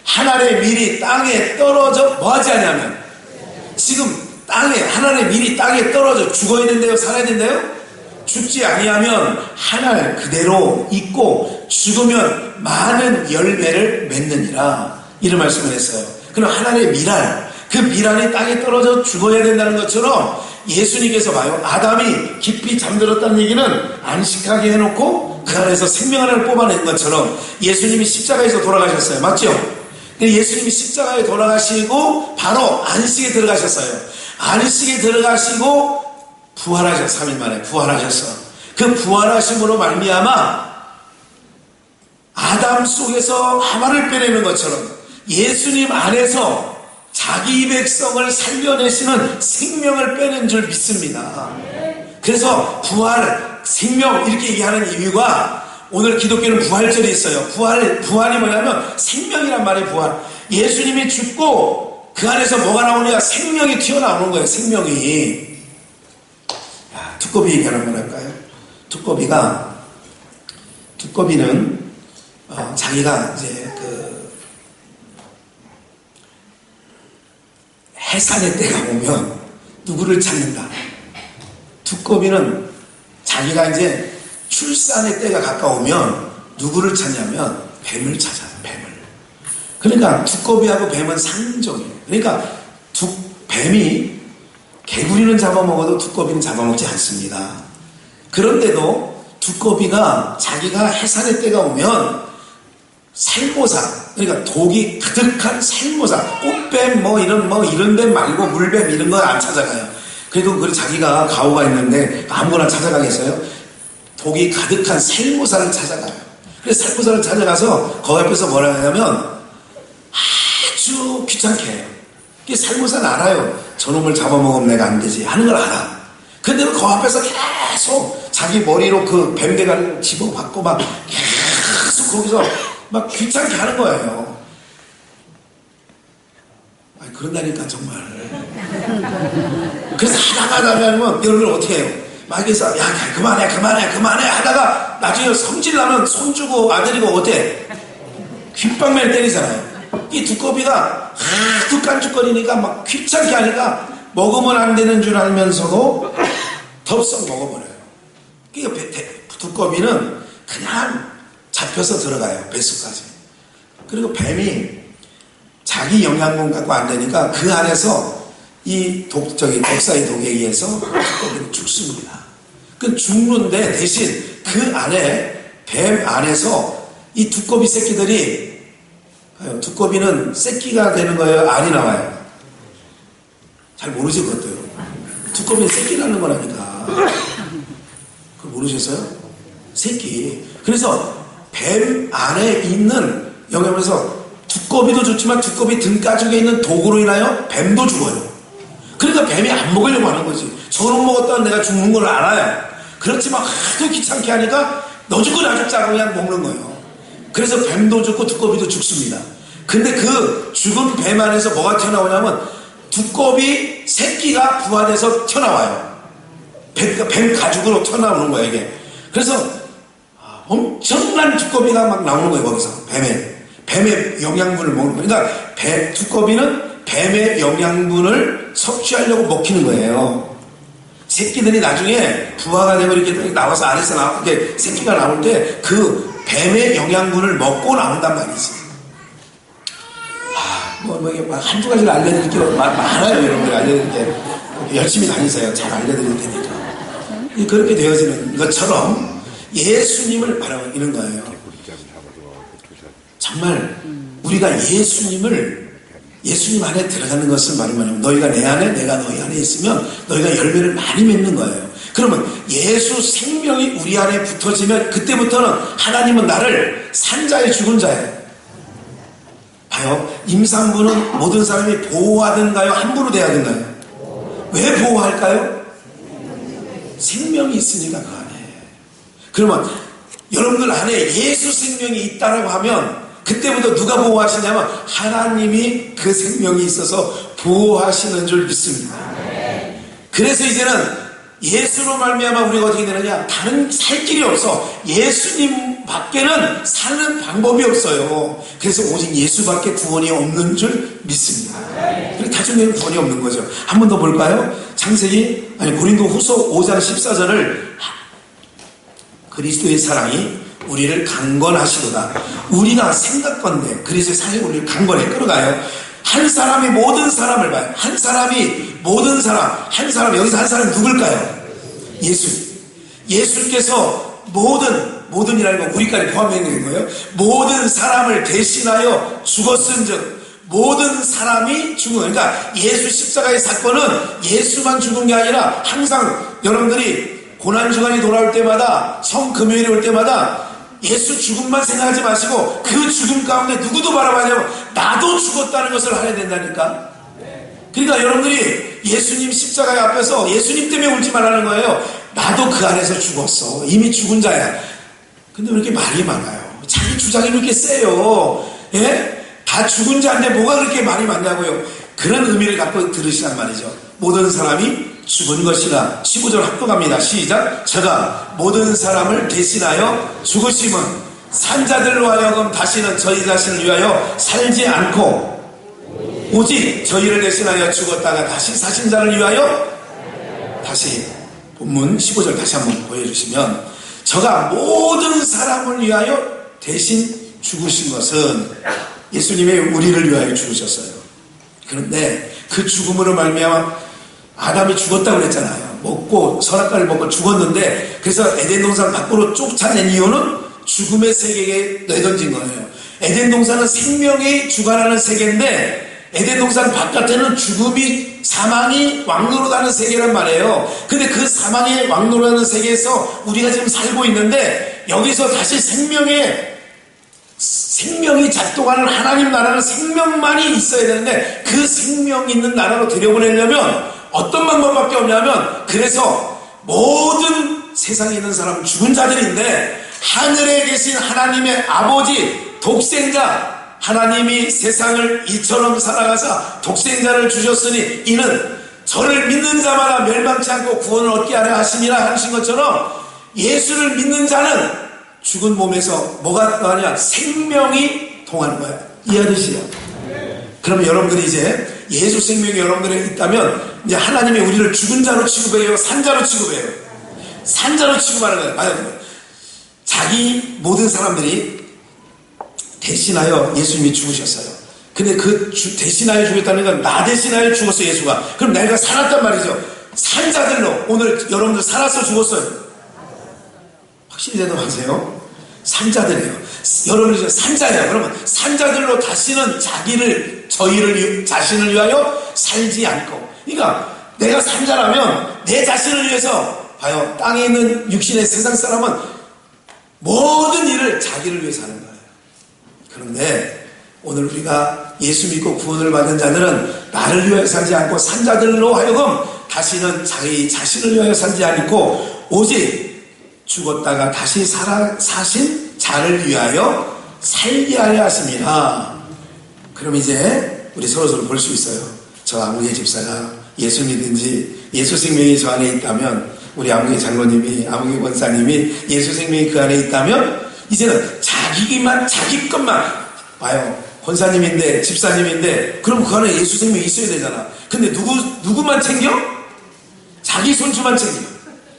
하늘의 밀이 땅에 떨어져 뭐 하지 않냐면, 지금 땅에 하늘의 밀이 땅에 떨어져 죽어야 된대요, 살아야 된대요? 죽지 아니하면 하늘 그대로 있고 죽으면 많은 열매를 맺느니라, 이런 말씀을 했어요. 그럼 하늘의 밀알, 그 밀알이 땅에 떨어져 죽어야 된다는 것처럼 예수님께서 봐요, 아담이 깊이 잠들었다는 얘기는 안식하게 해놓고 그 안에서 생명 하나를 뽑아낸 것처럼 예수님이 십자가에서 돌아가셨어요. 맞죠? 예수님이 십자가에 돌아가시고 바로 안식에 들어가셨어요. 안식에 들어가시고 부활하셨어요. 3일 만에 부활하셨어요. 그 부활하심으로 말미암아 아담 속에서 하와를 빼내는 것처럼 예수님 안에서 자기 백성을 살려내시는 생명을 빼낸 줄 믿습니다. 그래서 부활, 생명 이렇게 얘기하는 이유가 오늘 기독교는 부활절이 있어요. 부활이 뭐냐면 생명이란 말이에요. 부활. 예수님이 죽고 그 안에서 뭐가 나오느냐? 생명이 튀어나오는 거예요. 생명이. 야, 두꺼비 얘기 하나 할까요? 두꺼비는 자기가 이제 해산의 때가 오면 누구를 찾는다. 두꺼비는 자기가 이제 출산의 때가 가까우면 누구를 찾냐면 뱀을 찾아요. 뱀을. 그러니까 두꺼비하고 뱀은 상징이에요. 그러니까 뱀이 개구리는 잡아먹어도 두꺼비는 잡아먹지 않습니다. 그런데도 두꺼비가 자기가 해산의 때가 오면 살모사, 그러니까 독이 가득한 살모사, 꽃뱀 이런 뱀 말고 물뱀 이런 거 안 찾아가요. 그래도 자기가 가오가 있는데 아무거나 찾아가겠어요? 독이 가득한 살모사를 찾아가요. 그래서 살모사를 찾아가서 거기 앞에서 뭐라 하냐면 아주 귀찮게 해요. 살모사는 알아요. 저놈을 잡아먹으면 내가 안 되지 하는 걸 알아. 근데 그 앞에서 계속 자기 머리로 그 뱀대가를 집어받고 막 계속 거기서 막 귀찮게 하는 거예요. 아니, 그런다니까 정말. 그래서 하다 하면 여러분 어떻게 해요? 막 해서 야 그만해 하다가 나중에 성질나면 손 주고 아들이고 어때? 귓방맨 때리잖아요. 이 두꺼비가 하도 깐죽거리니까 막 귀찮게 하니까 먹으면 안 되는 줄 알면서도 덥석 먹어버려요. 그러니까 두꺼비는 그냥 잡혀서 들어가요. 뱃속까지. 그리고 뱀이 자기 영양분 갖고 안 되니까 그 안에서 이 독사의 독에 의해서 두꺼비는 죽습니다. 그 죽는데 대신 그 안에 뱀 안에서 이 두꺼비 새끼들이 두꺼비는 새끼가 되는 거예요? 알이 나와요? 잘 모르지 그것도요. 두꺼비는 새끼 낳는 거라니까. 그걸 모르셨어요? 새끼. 그래서 뱀 안에 있는 영양분에서 두꺼비도 좋지만 두꺼비 등가죽에 있는 독으로 인하여 뱀도 죽어요. 그러니까 뱀이 안 먹으려고 하는 거지. 저놈 먹었다면 내가 죽는 걸 알아요. 그렇지만 하도 귀찮게 하니까 너 죽고 나 죽자고 그냥 먹는 거예요. 그래서 뱀도 죽고 두꺼비도 죽습니다. 근데 그 죽은 뱀 안에서 뭐가 튀어나오냐면 두꺼비 새끼가 부화돼서 튀어나와요. 뱀 가죽으로 튀어나오는 거예요 이게. 그래서 엄청난 두꺼비가 막 나오는 거예요 거기서. 뱀의 영양분을 먹는 거예요. 그러니까 두꺼비는 뱀의 영양분을 섭취하려고 먹히는 거예요. 새끼들이 나중에 부화가 되고 이렇게 나와서 안에서 이렇게 새끼가 나올 때 그 뱀의 영양분을 먹고 나온단 말이지. 이게 한두 가지를 알려드릴 게 많아요. 여러분들 알려드릴 게. 열심히 다니세요. 잘 알려드릴 테니까. 그렇게 되어지는 것처럼 예수님을 바라보는 거예요. 정말 우리가 예수님 안에 들어가는 것은 말하면 너희가 내 안에 내가 너희 안에 있으면 너희가 열매를 많이 맺는 거예요. 그러면 예수 생명이 우리 안에 붙어지면 그때부터는 하나님은 나를 산자의 죽은 자예요. 봐요. 임산부는 모든 사람이 보호하든가요? 함부로 대하든가요? 왜 보호할까요? 생명이 있으니까 그 안에. 그러면 여러분들 안에 예수 생명이 있다라고 하면 그때부터 누가 보호하시냐면 하나님이 그 생명이 있어서 보호하시는 줄 믿습니다. 그래서 이제는 예수로 말미암아 우리가 어떻게 되느냐? 다른 살 길이 없어. 예수님 밖에는 사는 방법이 없어요. 그래서 오직 예수밖에 구원이 없는 줄 믿습니다. 그리고 다중에는 구원이 없는 거죠. 한 번 더 볼까요? 고린도후서 5장 14절을 그리스도의 사랑이 우리를 강건하시도다. 우리가 생각건대 그리스도의 사랑이 우리를 강건해 끌어가요. 한 사람이 모든 사람을 봐요. 한 사람이 모든 사람, 여기서 한 사람이 누굴까요? 예수님께서 모든이라는 건 우리까지 포함되어 있는 거예요. 모든 사람을 대신하여 죽었은즉 모든 사람이 죽은, 그러니까 예수 십자가의 사건은 예수만 죽은 게 아니라 항상 여러분들이 고난주간이 돌아올 때마다 성금요일이 올 때마다 예수 죽음만 생각하지 마시고 그 죽음 가운데 누구도 바라봐야냐면 나도 죽었다는 것을 알아야 된다니까. 그러니까 여러분들이 예수님 십자가 앞에서 예수님 때문에 울지 말라는 거예요. 나도 그 안에서 죽었어. 이미 죽은 자야. 근데 왜 이렇게 말이 많아요? 자기 주장이 왜 이렇게 세요? 예? 다 죽은 자인데 뭐가 그렇게 말이 많냐고요? 그런 의미를 갖고 들으시란 말이죠. 모든 사람이 죽은 것이라. 15절 합독합니다. 시작. 저가 모든 사람을 대신하여 죽으심은 산자들로 하여금 다시는 저희 자신을 위하여 살지 않고 오직 저희를 대신하여 죽었다가 다시 사신 자를 위하여. 다시 본문 15절 다시 한번 보여주시면, 저가 모든 사람을 위하여 대신 죽으신 것은 예수님이 우리를 위하여 죽으셨어요. 그런데 그 죽음으로 말미암아 아담이 죽었다고 그랬잖아요. 먹고 선악과를 먹고 죽었는데, 그래서 에덴 동산 밖으로 쫓아낸 이유는 죽음의 세계에 내던진 거예요. 에덴 동산은 생명이 주관하는 세계인데 에덴 동산 바깥에는 죽음이, 사망이 왕노릇하는 세계란 말이에요. 근데 그 사망이 왕노릇하는 세계에서 우리가 지금 살고 있는데, 여기서 다시 생명이 작동하는 하나님 나라는 생명만이 있어야 되는데, 그 생명 있는 나라로 들여보내려면 어떤 방법밖에 없냐면, 그래서 모든 세상에 있는 사람은 죽은 자들인데 하늘에 계신 하나님의 아버지 독생자, 하나님이 세상을 이처럼 살아가사 독생자를 주셨으니 이는 저를 믿는 자마다 멸망치 않고 구원을 얻게 하려 하심이라 하신 것처럼, 예수를 믿는 자는 죽은 몸에서 뭐가 나냐? 생명이 통하는 거야. 이해하시죠? 그러면 여러분들이 이제 예수 생명이 여러분들에 있다면 이제 하나님이 우리를 죽은 자로 취급해요? 산자로 취급해요? 산자로 취급하는 거예요. 자기 모든 사람들이 대신하여 예수님이 죽으셨어요. 근데 그 대신하여 죽였다는 건 나 대신하여 죽었어 예수가. 그럼 내가 살았단 말이죠. 산자들로 오늘 여러분들 살아서 죽었어요. 확실히 대답하세요. 산자들이에요. 여러분이 산자예요. 그러면 산자들로 다시는 저희를 자신을 위하여 살지 않고. 그러니까 내가 산자라면 내 자신을 위해서, 봐요, 땅에 있는 육신의 세상 사람은 모든 일을 자기를 위해서 하는 거예요. 그런데 오늘 우리가 예수 믿고 구원을 받은 자들은 나를 위하여 살지 않고 산자들로 하여금 다시는 자기 자신을 위하여 살지 않고 오직 죽었다가 다시 사신 자를 위하여 살게 하려 하십니다. 그럼 이제 우리 서로서로 볼 수 있어요. 저 아무개 집사가 예수 믿든지 예수 생명이 저 안에 있다면, 우리 아무개 장로님이, 아무개 권사님이 예수 생명이 그 안에 있다면, 이제는 자기 것만 봐요. 권사님인데 집사님인데 그럼 그 안에 예수 생명이 있어야 되잖아. 근데 누구만 챙겨? 자기 손주만 챙겨.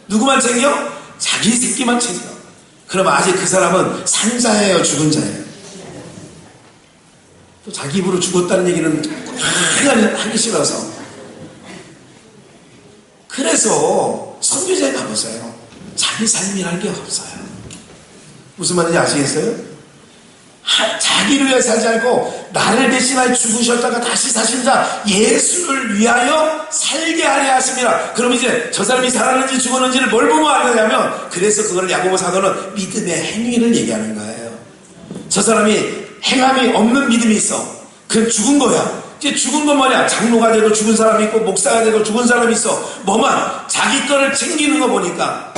누구만 챙겨? 자기 새끼만 챙겨. 그러면 아직 그 사람은 산자예요, 죽은 자예요? 또 자기 입으로 죽었다는 얘기는 하기 싫어서. 그래서 선교지에 가보세요. 자기 삶이라는 게 없어요. 무슨 말인지 아시겠어요? 자기를 위해 살지 않고 나를 대신하여 죽으셨다가 다시 사신 자 예수를 위하여 살게 하려 하심이라. 그럼 이제 저 사람이 살았는지 죽었는지를 뭘 보면 아느냐면, 그래서 그걸 야고보 사도는 믿음의 행위를 얘기하는 거예요. 저 사람이 행함이 없는 믿음이 있어. 그건 죽은 거야. 이제 죽은 건 뭐냐? 장로가 돼도 죽은 사람이 있고 목사가 돼도 죽은 사람이 있어. 뭐만 자기 거를 챙기는 거 보니까.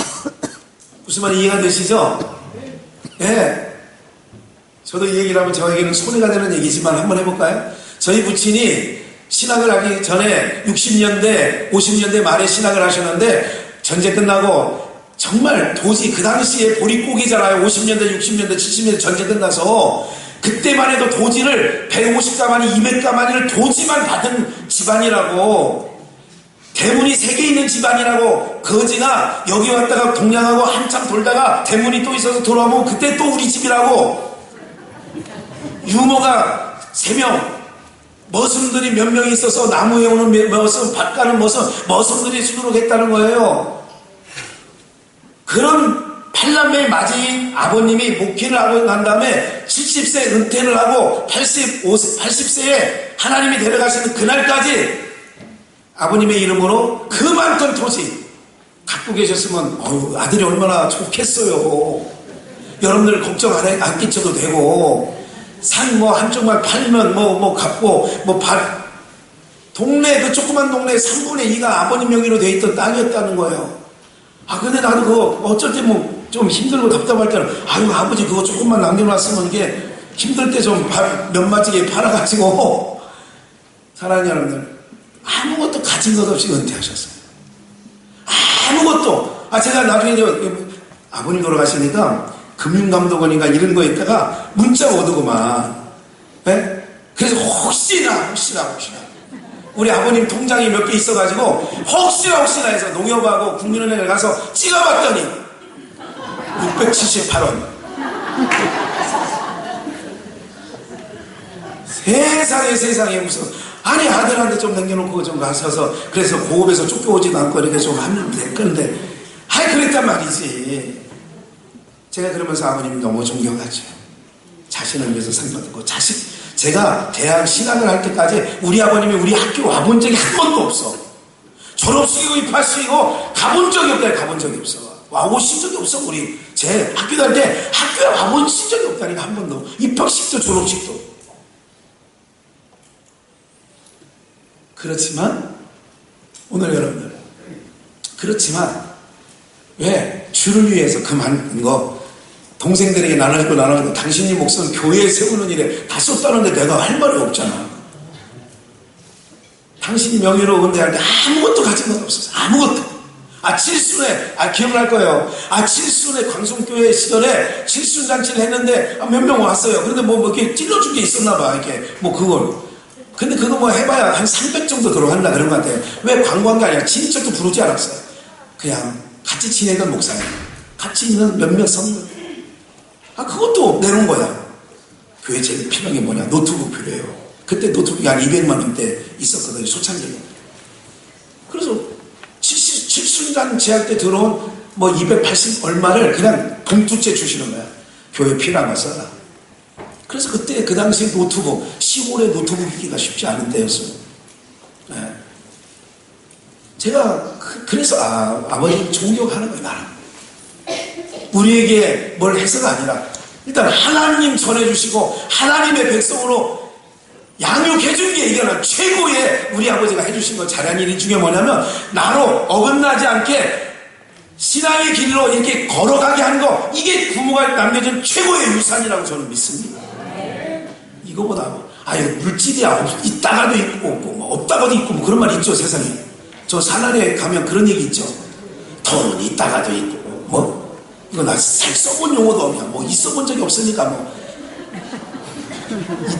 무슨 말이 이해가 되시죠? 예. 저도 이 얘기를 하면 저에게는 손해가 되는 얘기지만 한번 해볼까요? 저희 부친이 신학을 하기 전에 60년대, 50년대 말에 신학을 하셨는데, 전쟁 끝나고 정말 도저히 그 당시에 보릿고기잖아요. 50년대, 60년대, 70년대 전쟁 끝나서 그때만 해도 도지를 150가마니 200가마니를 도지만 받은 집안이라고, 대문이 3개 있는 집안이라고. 거지가 여기 왔다가 동냥하고 한참 돌다가 대문이 또 있어서 돌아오면 그때 또 우리 집이라고. 유모가 3명, 머슴들이 몇 명이 있어서 나무에 오는 머슴, 밭 가는 머슴들이 수두룩했다는 거예요. 그런 8남매의 맞이인 아버님이 목회를 하고 난 다음에 70세 은퇴를 하고 80세에 하나님이 데려가시는 그날까지 아버님의 이름으로 그 많던 토지 갖고 계셨으면 아들이 얼마나 좋겠어요. 여러분들 걱정 안 끼쳐도 되고, 산 한쪽만 팔면 갚고 밭, 동네, 그 조그만 동네 3분의 2가 아버님 명의로 돼 있던 땅이었다는 거예요. 근데 나도 그거 어쩔 때 좀 힘들고 답답할 때는 아유 아버지 그거 조금만 남겨놨으면 이게 힘들 때 좀 면마지게 팔아가지고 사랑하는 여러분들 아무것도 가진 것 없이 은퇴하셨어요. 아무것도. 제가 나중에 아버님 돌아가시니까 금융감독원인가 이런 거 있다가 문자 오더구만. 네? 그래서 혹시나 우리 아버님 통장이 몇 개 있어가지고 혹시나 해서 농협하고 국민은행을 가서 찍어봤더니 678원. 세상에 무슨 아니 아들한테 좀 남겨놓고 좀 가셔서 그래서 고급에서 쫓겨오지도 않고 이렇게 좀 하면 될 건데 그랬단 말이지. 제가 그러면서 아버님 너무 존경하죠. 자신을 위해서 상 받고 제가 대학 신학을 할 때까지 우리 아버님이 우리 학교 와본 적이 한 번도 없어. 졸업식이고 입학식이고 가본 적이 없다. 가본 적이 없어. 와보신 적이 없어. 우리 제 학교 다닐 때 학교에 와보신 적이 없다니까 한 번도. 입학식도 졸업식도. 그렇지만 오늘 여러분들 왜 주를 위해서 그 많은 거 동생들에게 나눠주고 당신이 목숨 교회에 세우는 일에 다 썼다는데 내가 할 말이 없잖아. 당신이 명예로 은퇴할 때 아무것도 가진 건 없었어. 아무것도. 칠순에 기억날 거예요. 칠순에 광송교회 시절에 칠순잔치를 했는데 몇 명 왔어요. 그런데 뭐 이렇게 찔러준 게 있었나 봐. 이렇게 그걸. 근데 그거 뭐 해봐야 한 300 정도 들어간다 그런 것 같아요. 왜 광고한 게 아니라 친척도 부르지 않았어요. 그냥 같이 지내던 목사님, 같이 있는 몇몇 성도. 그것도 내놓은 거야. 교회 제일 필요한 게 뭐냐? 노트북 필요해요. 그때 노트북이 한 200만 원대 있었거든요. 소창기에. 그래서 칠순잔치 할 때 들어온 280 얼마를 그냥 봉투째 주시는 거야. 교회 필요한 거 써라. 그래서 그때 그 당시에 노트북, 시골에 노트북 있기가 쉽지 않은 때였어요. 네. 제가 그래서 아버지 존경하는 거예요. 나는. 우리에게 뭘 해서가 아니라 일단 하나님 전해주시고 하나님의 백성으로 양육해준 게 이거는 최고의 우리 아버지가 해주신 거 잘한 일이 중에 뭐냐면 나로 어긋나지 않게 신앙의 길로 이렇게 걸어가게 하는 거, 이게 부모가 남겨준 최고의 유산이라고 저는 믿습니다. 이거보다 물질이야 있다가도 있고 없다가도 있고 그런 말 있죠. 세상에 저 산안에 가면 그런 얘기 있죠. 돈은 있다가도 있고 이거 나 써본 용어도 없냐. 있어본 적이 없으니까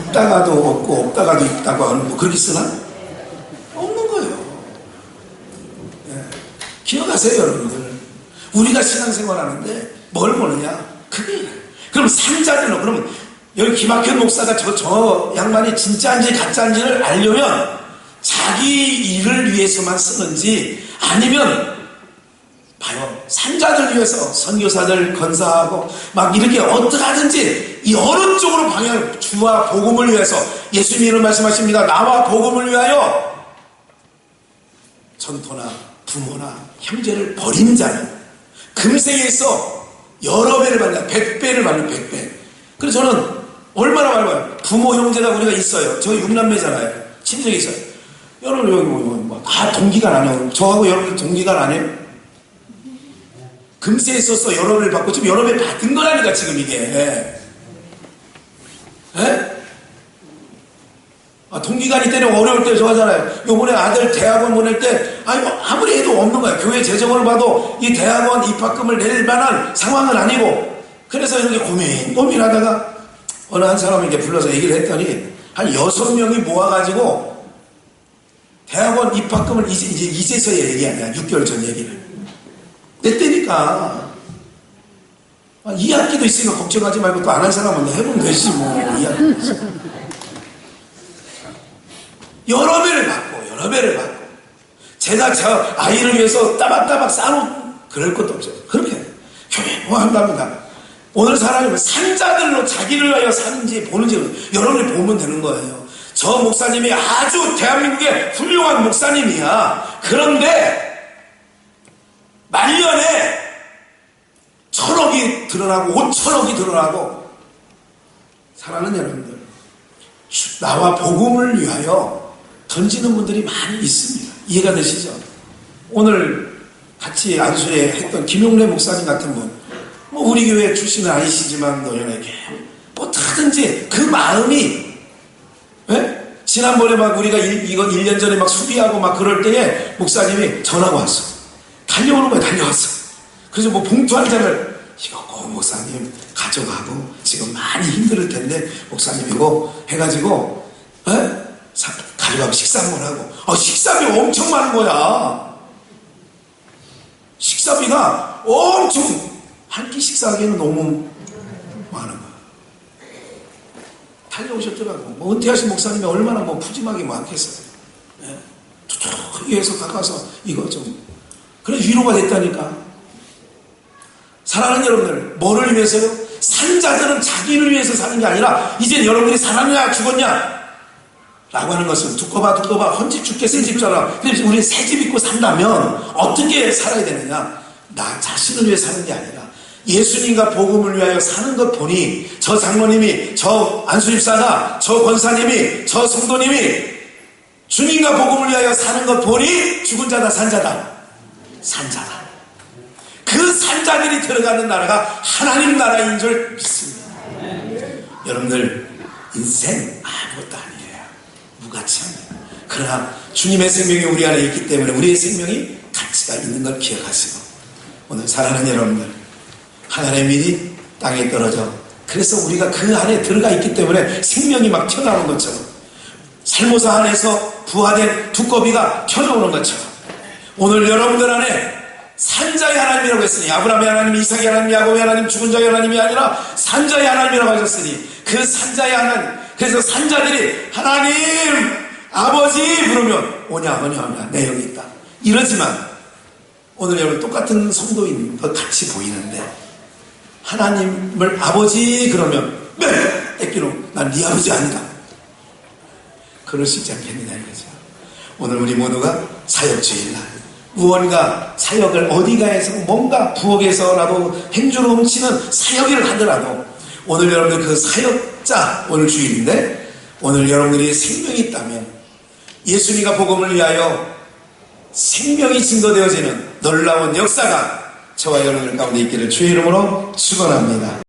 있다가도 없고 없다가도 있다고 하는 그렇게 쓰나? 없는 거예요. 네. 기억하세요 여러분들. 우리가 신앙생활 하는데 뭘 보느냐? 그게. 그럼 산자들은 그러면 여기 김학현 목사가 저 양반이 진짜인지 가짜인지를 알려면 자기 일을 위해서만 쓰는지 아니면 봐요. 산자들 위해서 선교사들 건사하고 이렇게 어떻게 하든지 이 어느 쪽으로 방향을 주와 복음을 위해서 예수님이 이런 말씀하십니다. 나와 복음을 위하여 전토나 부모나 형제를 버리는 자는 금생에 있어 여러 배를 받는다. 100배를 받는 100배. 그래서 저는 얼마나 말봐요. 부모 형제가 우리가 있어요. 저희 6남매잖아요. 친정이 있어요. 여러분 여기 다 동기간 안 해요. 저하고 여러분들 동기간 안 해요. 금세에 있어서 여러 배를 받고 지금 여러 배 받은 거라니까 지금 이게. 동기간이 때는 어려울 때 좋아하잖아요. 요번에 아들 대학원 보낼 때 아무리 해도 없는 거야. 교회 재정을 봐도 이 대학원 입학금을 낼 만한 상황은 아니고, 그래서 이렇게 고민하다가 어느 한 사람에게 불러서 얘기를 했더니 한 6명이 모아가지고 대학원 입학금을 이제서야 얘기하냐. 6개월 전 얘기를 냈다니까. 이 학기도 있으니까 걱정하지 말고 또 안 한 사람은 해보면 되지 이 학기. 여러 배를 받고 제가 저 아이를 위해서 따박따박 싸놓고 그럴 것도 없어요. 그렇게 교회 뭐 한답니다. 오늘 사람이 산자들로 자기를 위하여 사는지 보는지 여러분이 보면 되는 거예요. 저 목사님이 아주 대한민국의 훌륭한 목사님이야. 그런데 말년에 1,000억이 드러나고 5천억이 드러나고, 사랑하는 여러분들, 나와 복음을 위하여 던지는 분들이 많이 있습니다. 이해가 되시죠? 오늘 같이 안수에 했던 김용래 목사님 같은 분, 뭐 우리 교회 출신은 아니시지만 노년에게 어떻게든지 그 마음이, 예? 지난번에 막 우리가 이거 1년 전에 막 수비하고 막 그럴 때에 목사님이 전화가 왔어. 달려오는 거야, 달려왔어. 그래서 뭐 봉투 한 장을, 이거 꼭 목사님 가져가고 지금 많이 힘들 텐데 목사님 이거 해가지고, 예? 가져가고 식사 한번 하고. 식사비 엄청 많은 거야. 식사비가 엄청, 한 끼 식사하기에는 너무 많은 거야. 달려오셨더라고. 뭐 은퇴하신 목사님이 얼마나 뭐 푸짐하게 많겠어요. 예? 툭툭 위에서 가까워서 이거 좀. 그래 위로가 됐다니까. 사랑하는 여러분들, 뭐를 위해서요? 산자들은 자기를 위해서 사는 게 아니라 이제 여러분들이 살았냐 죽었냐 라고 하는 것은 두꺼봐 헌집 죽게 새집 자라. 근데 우리 새집 입고 산다면 어떻게 살아야 되느냐? 나 자신을 위해 사는 게 아니라 예수님과 복음을 위하여 사는 것 보니 저 장로님이, 저 안수집사가, 저 권사님이, 저 성도님이 주님과 복음을 위하여 사는 것 보니 죽은 자다 산자다. 산자다. 그 산자들이 들어가는 나라가 하나님 나라인 줄 믿습니다. 여러분들 인생 아무것도 아니에요. 무가치합니다. 그러나 주님의 생명이 우리 안에 있기 때문에 우리의 생명이 가치가 있는 걸 기억하시고, 오늘 사랑하는 여러분들, 하나님의 민이 땅에 떨어져 그래서 우리가 그 안에 들어가 있기 때문에 생명이 막 튀어나오는 것처럼, 살모사 안에서 부화된 두꺼비가 켜져오는 것처럼 오늘 여러분들 안에 산자의 하나님이라고 했으니, 아브라함의 하나님, 이삭의 하나님, 야곱의 하나님, 죽은 자의 하나님이 아니라 산자의 하나님이라고 하셨으니 그 산자의 하나님, 그래서 산자들이 하나님 아버지 부르면 오냐 내 여기 있다 이러지만, 오늘 여러분 똑같은 성도인 것 같이 보이는데 하나님을 아버지 그러면 네! 애끼로 난 네 아버지 아니다 그럴 수 있지 않겠느냐 이거죠. 오늘 우리 모두가 사역주일날 무언가 사역을 어디가에서 뭔가 부엌에서라도 행주로 훔치는 사역을 하더라도 오늘 여러분들 그 사역자, 오늘 주일인데 오늘 여러분들이 생명이 있다면 예수님과 복음을 위하여 생명이 증거되어지는 놀라운 역사가 저와 여러분들 가운데 있기를 주의 이름으로 축원합니다.